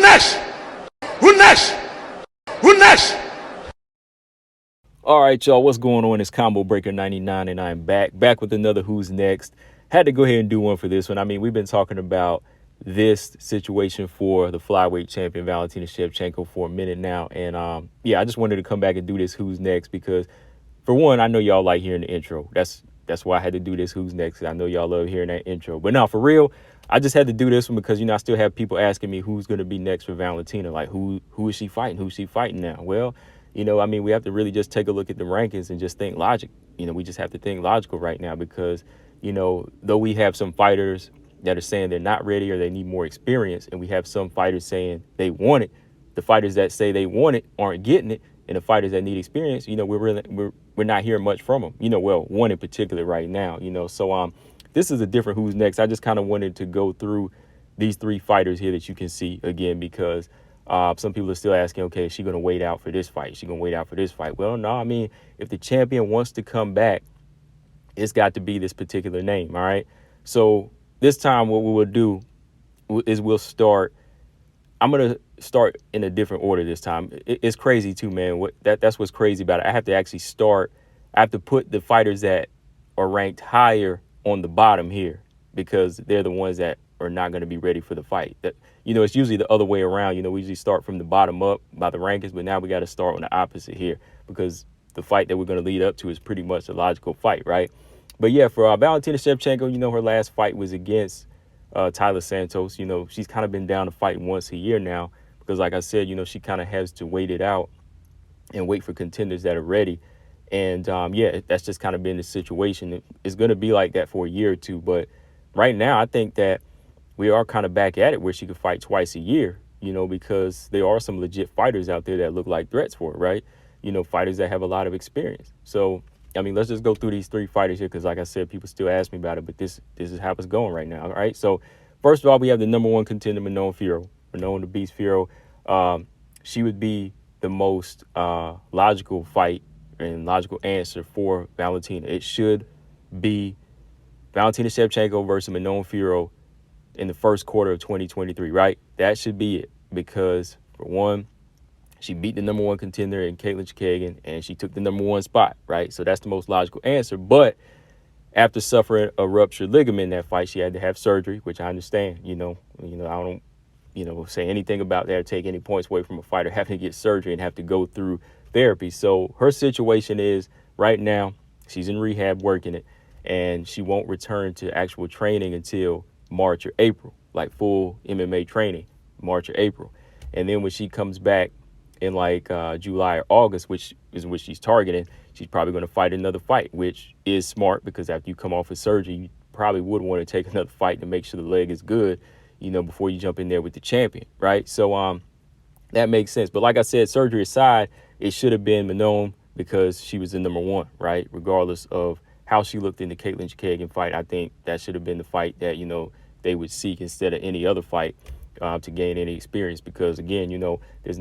next? Who next? Who next? All right, y'all, what's going on? It's Combo Breaker 99, and I'm back with another Who's Next. Had to go ahead and do one for this one. I mean, we've been talking about this situation for the flyweight champion, Valentina Shevchenko, for a minute now. And, I just wanted to come back and do this Who's Next because, for one, I know y'all like hearing the intro. That's why I had to do this Who's Next. I know y'all love hearing that intro. But no, for real, I just had to do this one because, I still have people asking me who's going to be next for Valentina. Like, who is she fighting? Who's she fighting now? Well, we have to really just take a look at the rankings and just think logic. We just have to think logical right now because, though we have some fighters that are saying they're not ready or they need more experience, and we have some fighters saying they want it, the fighters that say they want it aren't getting it, and the fighters that need experience, we're not hearing much from them. One in particular right now. So this is a different Who's Next. I just kind of wanted to go through these three fighters here that you can see again because some people are still asking, okay, is she going to wait out for this fight? Is she going to wait out for this fight? Well, no, if the champion wants to come back, it's got to be this particular name, all right? So this time what we will do is I'm going to start in a different order this time. It's crazy too, man. That's what's crazy about it. I have to put the fighters that are ranked higher on the bottom here because they're the ones that are not going to be ready for the fight. It's usually the other way around. We usually start from the bottom up by the rankings, but now we got to start on the opposite here because the fight that we're going to lead up to is pretty much a logical fight, right? But yeah, for Valentina Shevchenko, her last fight was against Taila Santos. She's kind of been down to fight once a year now because, like I said, she kind of has to wait it out and wait for contenders that are ready. And that's just kind of been the situation. It's going to be like that for a year or two. But right now, I think that we are kind of back at it where she could fight twice a year, because there are some legit fighters out there that look like threats for it, right? Fighters that have a lot of experience. So, let's just go through these three fighters here because, like I said, people still ask me about it, but this is how it's going right now, all right? So, first of all, we have the number one contender, Manon Fiorot. Manon the Beast Fiorot. She would be the most logical fight and logical answer for Valentina. It should be Valentina Shevchenko versus Manon Fiorot in the first quarter of 2023, right? That should be it because, for one, she beat the number one contender in Katlyn Chookagian, and she took the number one spot, right? So that's the most logical answer. But after suffering a ruptured ligament in that fight, she had to have surgery, which I understand. I don't, say anything about that or take any points away from a fighter having to get surgery and have to go through therapy. So her situation is right now she's in rehab working it, and she won't return to actual training until March or April, like full MMA training, March or April. And then when she comes back in July or August, which is what she's targeting, she's probably going to fight another fight, which is smart because after you come off of surgery, you probably would want to take another fight to make sure the leg is good, before you jump in there with the champion, right? So that makes sense. But like I said, surgery aside, it should have been Manon because she was the number one, right? Regardless of how she looked in the Katlyn Chookagian fight, I think that should have been the fight that, they would seek instead of any other fight to gain any experience. Because, again, there's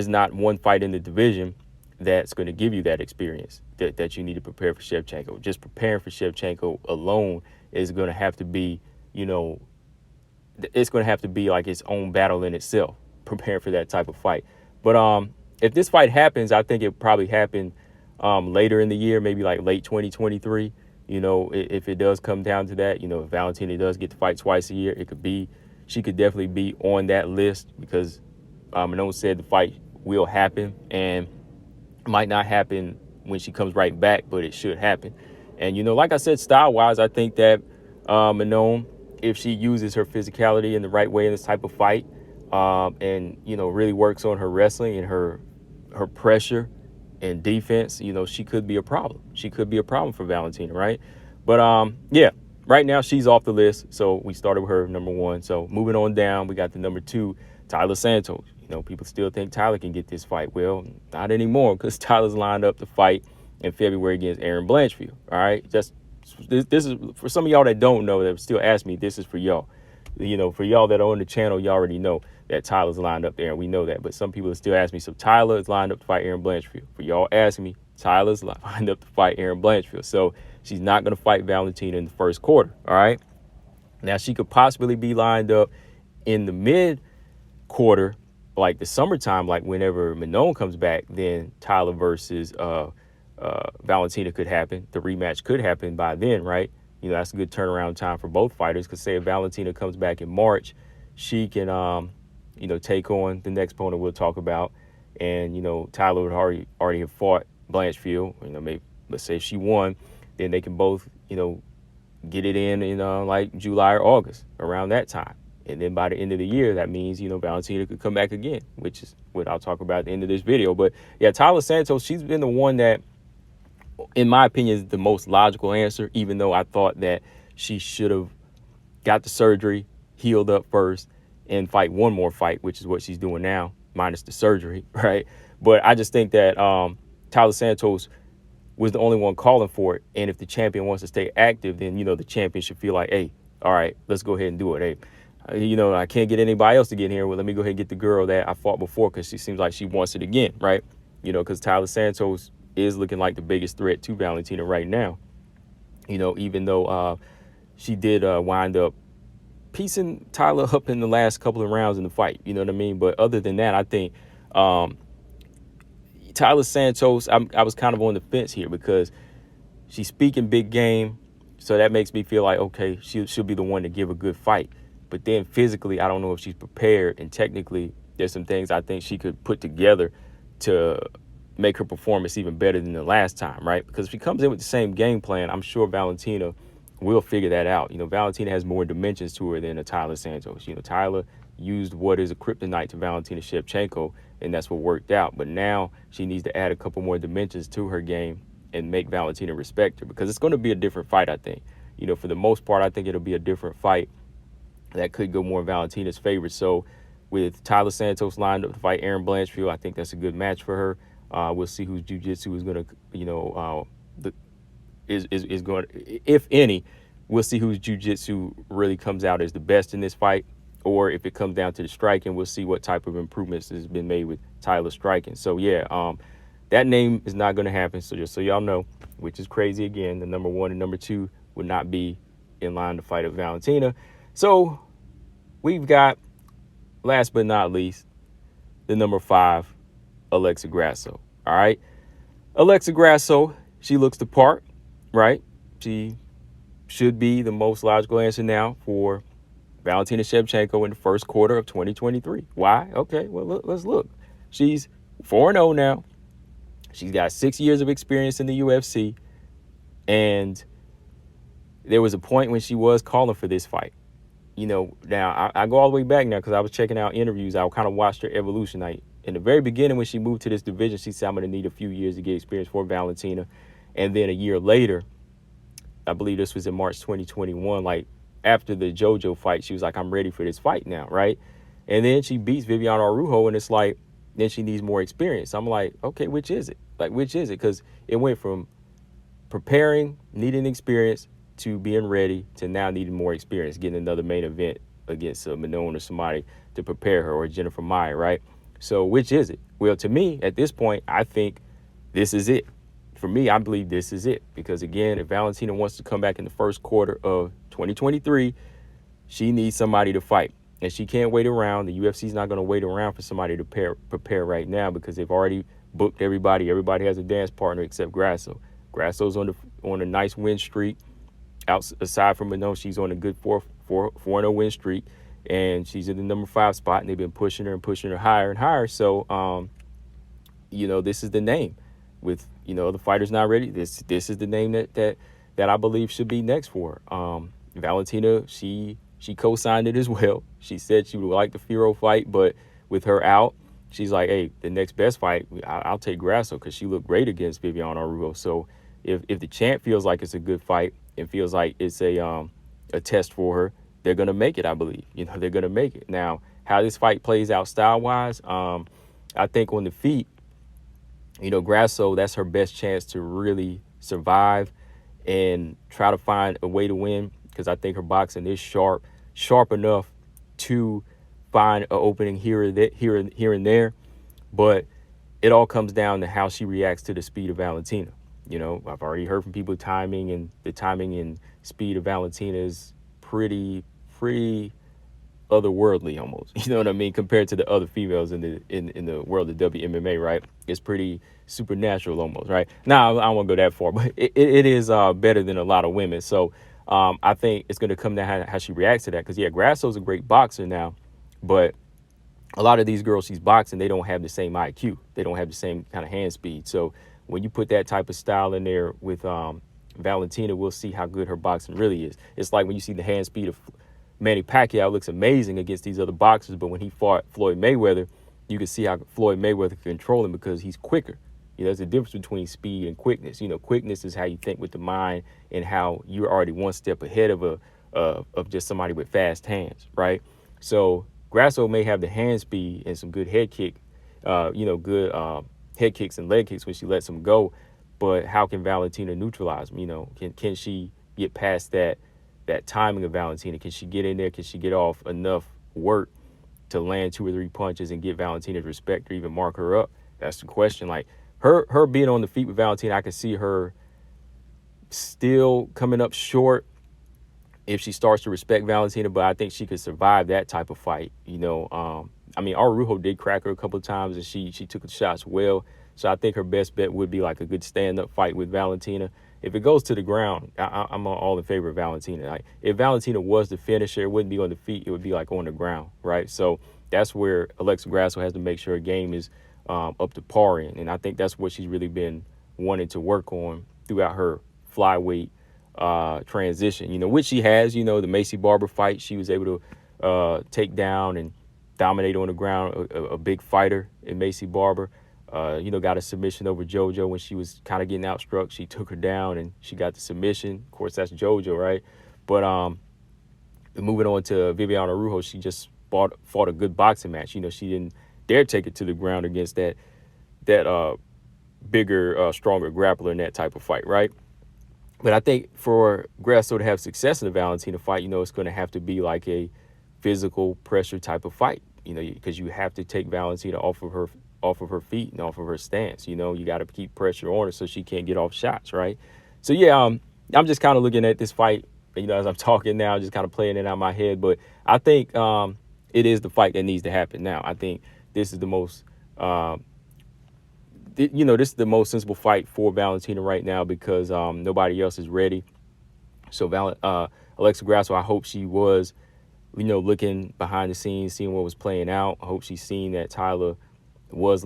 not one fight in the division that's going to give you that experience that you need to prepare for Shevchenko. Just preparing for Shevchenko alone is going to have to be, it's going to have to be like its own battle in itself, preparing for that type of fight. But if this fight happens, I think it probably happen later in the year, maybe like late 2023. If it does come down to that, if Valentina does get to fight twice a year, she could definitely be on that list because Manon said the fight will happen and might not happen when she comes right back, but it should happen. And, like I said, style-wise, I think that Manon, if she uses her physicality in the right way in this type of fight and, really works on her wrestling and her pressure and defense, she could be a problem. She could be a problem for Valentina, right? But, right now she's off the list. So we started with her number one. So moving on down, we got the number two, Taila Santos. People still think Taila can get this fight. Well, not anymore because Tyler's lined up to fight in February against Erin Blanchfield. All right. This is for some of y'all that don't know that still ask me. This is for y'all. For y'all that are on the channel, you already know that Tyler's lined up there, and we know that. But some people still ask me. So Taila is lined up to fight Erin Blanchfield. For y'all asking me, Tyler's lined up to fight Erin Blanchfield. So she's not going to fight Valentina in the first quarter. All right. Now she could possibly be lined up in the mid quarter, like the summertime, like whenever Manon comes back, then Taila versus Valentina could happen. The rematch could happen by then, right? That's a good turnaround time for both fighters, because say if Valentina comes back in March, she can, take on the next opponent we'll talk about. And, Taila would already have fought Blanchfield. Maybe, let's say if she won, then they can both, get it in like July or August, around that time. And then by the end of the year, that means, Valentina could come back again, which is what I'll talk about at the end of this video. But yeah, Taila Santos, she's been the one that, in my opinion, is the most logical answer, even though I thought that she should have got the surgery, healed up first, and fight one more fight, which is what she's doing now, minus the surgery, right? But I just think that Taila Santos was the only one calling for it. And if the champion wants to stay active, then, the champion should feel like, hey, all right, let's go ahead and do it. Hey, I can't get anybody else to get in here. Well, let me go ahead and get the girl that I fought before, because she seems like she wants it again, right? Because Taila Santos is looking like the biggest threat to Valentina right now. Even though she did wind up piecing Taila up in the last couple of rounds in the fight, you know what I mean? But other than that, I think Taila Santos, I was kind of on the fence here, because she's speaking big game, so that makes me feel like, okay, she'll be the one to give a good fight. But then physically, I don't know if she's prepared, and technically, there's some things I think she could put together to make her performance even better than the last time, right? Because if she comes in with the same game plan, I'm sure Valentina will figure that out. Valentina has more dimensions to her than a Taila Santos. Taila used what is a kryptonite to Valentina Shevchenko, and that's what worked out. But now she needs to add a couple more dimensions to her game and make Valentina respect her, because it's going to be a different fight, I think. For the most part, I think it'll be a different fight that could go more in Valentina's favor. So with Taila Santos lined up to fight Erin Blanchfield, I think that's a good match for her. We'll see whose jiu-jitsu is going to, is going, if any, we'll see whose jiu-jitsu really comes out as the best in this fight. Or if it comes down to the striking, we'll see what type of improvements has been made with Taila striking. So yeah, that name is not going to happen. So just so y'all know, which is crazy again, the number 1 and number 2 would not be in line to fight at Valentina. So we've got, last but not least, the number 5, Alexa Grasso. All right. Alexa Grasso, she looks the part, right? She should be the most logical answer now for Valentina Shevchenko in the first quarter of 2023. Why? Okay, well, let's look. She's 4-0 now. She's got 6 years of experience in the UFC. And there was a point when she was calling for this fight. Now I go all the way back now, because I was checking out interviews. I kind of watched her evolution. In the very beginning, when she moved to this division, she said, I'm going to need a few years to get experience for Valentina. And then a year later, I believe this was in March 2021, like after the JoJo fight, she was like, I'm ready for this fight now, right? And then she beats Viviane Araújo, and it's like, then she needs more experience. I'm like, okay, which is it? Which is it? Because it went from preparing, needing experience, to being ready, to now needing more experience, getting another main event against Manon or somebody to prepare her, or Jennifer Maia, right? So which is it? Well, to me, at this point, I think this is it. For me, I believe this is it. Because again, if Valentina wants to come back in the first quarter of 2023, she needs somebody to fight. And she can't wait around. The UFC is not going to wait around for somebody to prepare right now, because they've already booked everybody. Everybody has a dance partner except Grasso. Grasso's on a nice win streak. Aside from Manon, she's on a good 4-0 win streak, and she's in the number 5 spot, and they've been pushing her higher and higher. So, this is the name. With the fighters not ready, this is the name that I believe should be next for her. Valentina, she co-signed it as well. She said she would like the Fiorot fight, but with her out, she's like, hey, the next best fight, I'll take Grasso, because she looked great against Viviane Araújo. So if the champ feels like it's a good fight and feels like it's a test for her, they're going to make it, I believe. They're going to make it. Now, how this fight plays out style-wise, I think on the feet, Grasso, that's her best chance to really survive and try to find a way to win, because I think her boxing is sharp enough to find an opening here and there. But it all comes down to how she reacts to the speed of Valentina. I've already heard from people the timing and speed of Valentina is pretty otherworldly almost. You know what I mean? Compared to the other females in the world of WMMA, right? It's pretty supernatural almost, right? Now I don't want to go that far, but it is better than a lot of women. So I think it's going to come down how she reacts to that. Because, yeah, Grasso's a great boxer now, but a lot of these girls she's boxing, they don't have the same IQ. They don't have the same kind of hand speed. So when you put that type of style in there with Valentina, we'll see how good her boxing really is. It's like when you see the hand speed of Manny Pacquiao, looks amazing against these other boxers, but when he fought Floyd Mayweather, you can see how Floyd Mayweather can control him because he's quicker. You know, there's a difference between speed and quickness. You know, quickness is how you think with the mind and how you're already one step ahead of just somebody with fast hands, right? So Grasso may have the hand speed and some good head kick, good head kicks and leg kicks when she lets him go, but how can Valentina neutralize him? You know, can she get past that timing of Valentina? Can she get in there? Can she get off enough work to land 2 or 3 punches and get Valentina to respect or even mark her up? That's the question. Like her being on the feet with Valentina, I can see her still coming up short if she starts to respect Valentina, but I think she could survive that type of fight. You know, I mean, Araujo did crack her a couple of times and she took the shots well. So I think her best bet would be like a good stand-up fight with Valentina. If it goes to the ground, I'm all in favor of Valentina. Like, if Valentina was the finisher, it wouldn't be on the feet. It would be like on the ground, right? So that's where Alexa Grasso has to make sure her game is up to par in. And I think that's what she's really been wanting to work on throughout her flyweight transition, you know, which she has. You know, the Macy Barber fight, she was able to take down and dominate on the ground, a big fighter in Macy Barber. Got a submission over JoJo when she was kind of getting outstruck. She took her down and she got the submission. Of course, that's JoJo, right? But moving on to Viviane Araujo, she just fought a good boxing match. You know, she didn't dare take it to the ground against that bigger, stronger grappler in that type of fight, right? But I think for Grasso to have success in the Valentina fight, you know, it's going to have to be like a physical pressure type of fight, you know, because you have to take Valentina off of her feet and off of her stance. You know, you got to keep pressure on her so she can't get off shots, right? So, yeah, I'm just kind of looking at this fight, you know, as I'm talking now, just kind of playing it out of my head. But I think it is the fight that needs to happen now. I think this is the most this is the most sensible fight for Valentina right now because nobody else is ready. So Alexa Grasso, I hope she was, you know, looking behind the scenes, seeing what was playing out. I hope she's seen that Taila was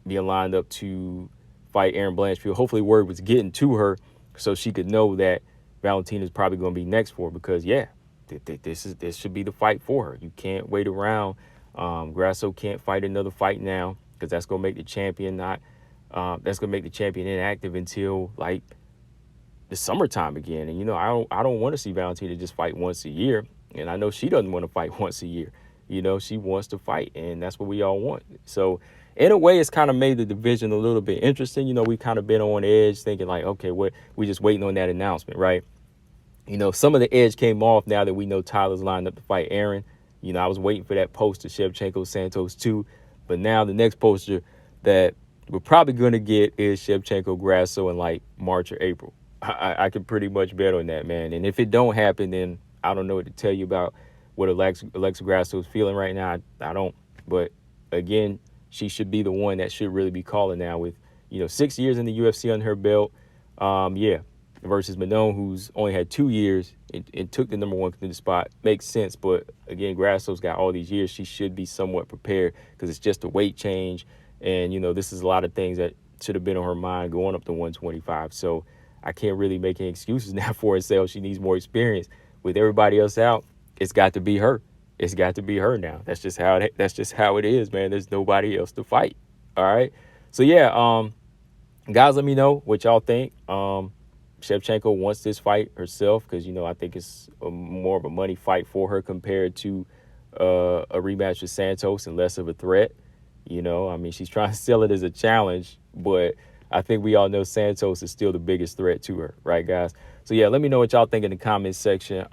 being lined up to fight Erin Blanchfield. Hopefully word was getting to her so she could know that Valentina is probably going to be next for her because, yeah, this should be the fight for her. You can't wait around. Grasso can't fight another fight now because that's going to make the champion inactive until like the summertime again. And, you know, I don't want to see Valentina just fight once a year. And I know she doesn't want to fight once a year. You know, she wants to fight, and that's what we all want. So in a way, it's kind of made the division a little bit interesting. You know, we've kind of been on edge thinking like, okay, we just waiting on that announcement, right? You know, some of the edge came off now that we know Tyler's lined up to fight Erin. You know, I was waiting for that poster, Shevchenko Santos 2. But now the next poster that we're probably going to get is Shevchenko Grasso in like March or April. I can pretty much bet on that, man. And if it don't happen, then I don't know what to tell you about what Alexa Grasso is feeling right now. I don't. But again, she should be the one that should really be calling now with, you know, 6 years in the UFC under her belt. Versus Manon, who's only had 2 years and took the number one contender spot. Makes sense. But again, Grasso's got all these years. She should be somewhat prepared because it's just a weight change. And, you know, this is a lot of things that should have been on her mind going up to 125. So I can't really make any excuses now for her and say, oh, she needs more experience. With everybody else out, it's got to be her. It's got to be her now. That's just how it is, man. There's nobody else to fight. All right. So, yeah, guys, let me know what y'all think. Shevchenko wants this fight herself because, you know, I think it's more of a money fight for her compared to a rematch with Santos and less of a threat. You know, I mean, she's trying to sell it as a challenge, but I think we all know Santos is still the biggest threat to her. Right, guys? So, yeah, let me know what y'all think in the comments section.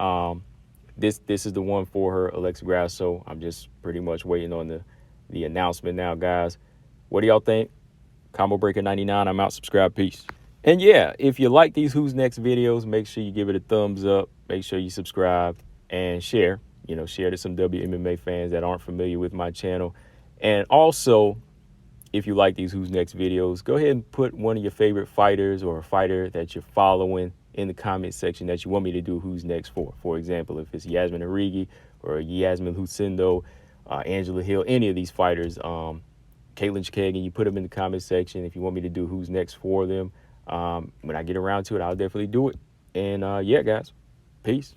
This is the one for her, Alexa Grasso. I'm just pretty much waiting on the announcement now, guys. What do y'all think? Combo Breaker 99. I'm out. Subscribe. Peace. And yeah, if you like these Who's Next videos, make sure you give it a thumbs up. Make sure you subscribe and share. share to some WMMA fans that aren't familiar with my channel. And also, if you like these Who's Next videos, go ahead and put one of your favorite fighters or a fighter that you're following in the comment section that you want me to do Who's Next for. For example, if it's Yasmin Origi or Yasmin Lucindo, Angela Hill, any of these fighters, Caitlin Chikagan, you put them in the comment section if you want me to do Who's Next for them. When I get around to it, I'll definitely do it. And yeah, guys, peace.